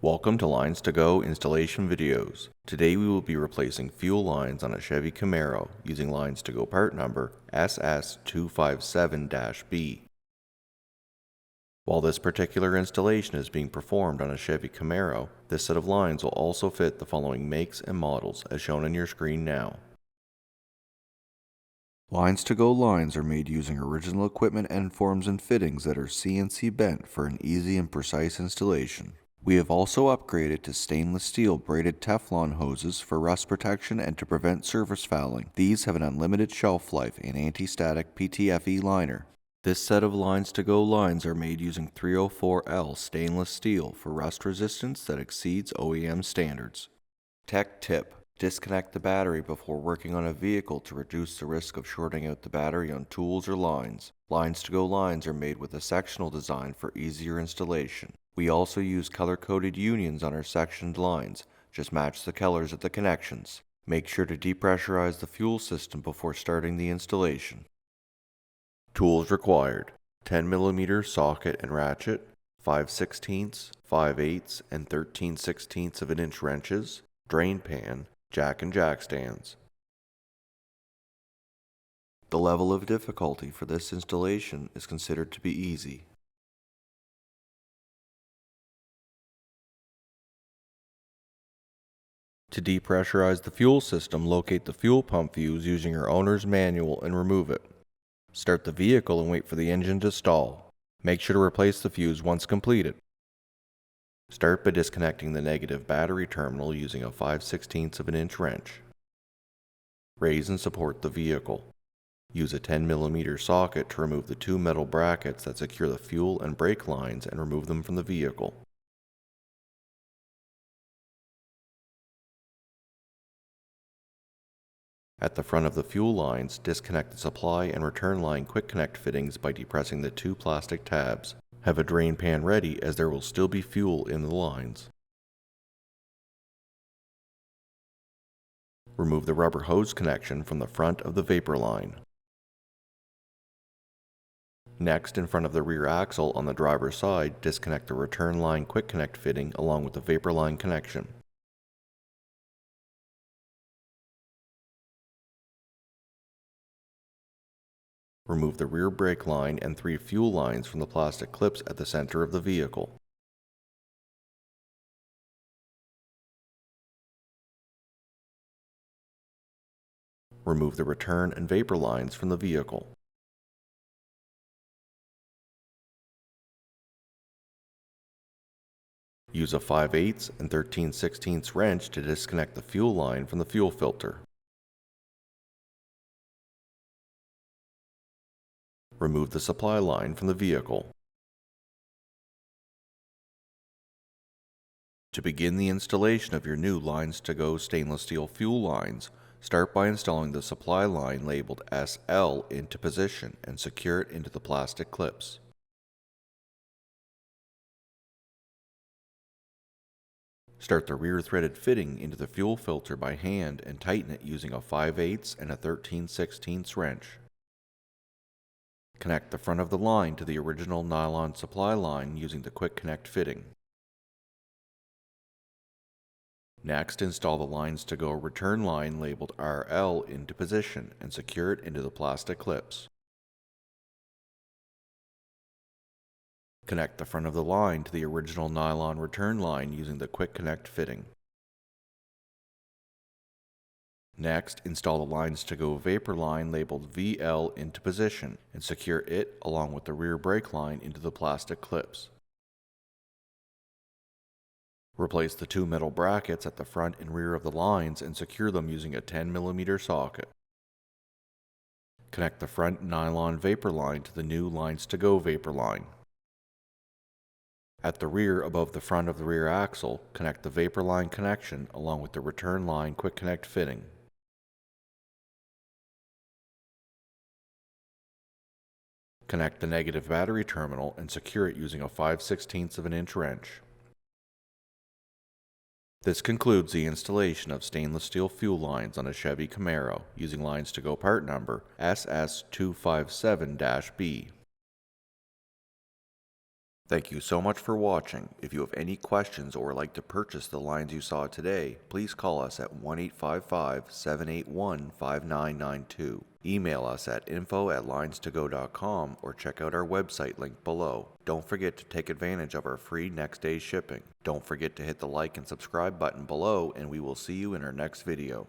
Welcome to LinesToGo installation videos. Today we will be replacing fuel lines on a Chevy Camaro using LinesToGo part number SS257-B. While this particular installation is being performed on a Chevy Camaro, this set of lines will also fit the following makes and models as shown on your screen now. LinesToGo lines are made using original equipment end forms and fittings that are CNC bent for an easy and precise installation. We have also upgraded to stainless steel braided Teflon hoses for rust protection and to prevent surface fouling. These have an unlimited shelf life and anti-static PTFE liner. This set of LinesToGo lines are made using 304L stainless steel for rust resistance that exceeds OEM standards. Tech tip: disconnect the battery before working on a vehicle to reduce the risk of shorting out the battery on tools or lines. LinesToGo lines are made with a sectional design for easier installation. We also use color-coded unions on our sectioned lines. Just match the colors at the connections. Make sure to depressurize the fuel system before starting the installation. Tools required: 10mm socket and ratchet, 5/16, 5/8, and 13/16 of an inch wrenches, drain pan, jack and jack stands. The level of difficulty for this installation is considered to be easy. To depressurize the fuel system, locate the fuel pump fuse using your owner's manual and remove it. Start the vehicle and wait for the engine to stall. Make sure to replace the fuse once completed. Start by disconnecting the negative battery terminal using a 5/16 of an inch wrench. Raise and support the vehicle. Use a 10mm socket to remove the two metal brackets that secure the fuel and brake lines and remove them from the vehicle. At the front of the fuel lines, disconnect the supply and return line quick connect fittings by depressing the two plastic tabs. Have a drain pan ready as there will still be fuel in the lines. Remove the rubber hose connection from the front of the vapor line. Next, in front of the rear axle on the driver's side, disconnect the return line quick connect fitting along with the vapor line connection. Remove the rear brake line and 3 fuel lines from the plastic clips at the center of the vehicle. Remove the return and vapor lines from the vehicle. Use a 5/8 and 13/16 wrench to disconnect the fuel line from the fuel filter. Remove the supply line from the vehicle. To begin the installation of your new LinesToGo stainless steel fuel lines, start by installing the supply line labeled SL into position and secure it into the plastic clips. Start the rear threaded fitting into the fuel filter by hand and tighten it using a 5/8 and a 13/16 wrench. Connect the front of the line to the original nylon supply line using the quick connect fitting. Next, install the LinesToGo return line labeled RL into position and secure it into the plastic clips. Connect the front of the line to the original nylon return line using the quick connect fitting. Next, install the LinesToGo vapor line labeled VL into position and secure it along with the rear brake line into the plastic clips. Replace the two metal brackets at the front and rear of the lines and secure them using a 10mm socket. Connect the front nylon vapor line to the new LinesToGo vapor line. At the rear above the front of the rear axle, connect the vapor line connection along with the return line quick connect fitting. Connect the negative battery terminal and secure it using a 5/16 of an inch wrench. This concludes the installation of stainless steel fuel lines on a Chevy Camaro using LinesToGo part number SS257-B. Thank you so much for watching. If you have any questions or would like to purchase the lines you saw today, please call us at 1-855-781-5992. Email us at info@linestogo.com or check out our website link below. Don't forget to take advantage of our free next day shipping. Don't forget to hit the like and subscribe button below, and we will see you in our next video.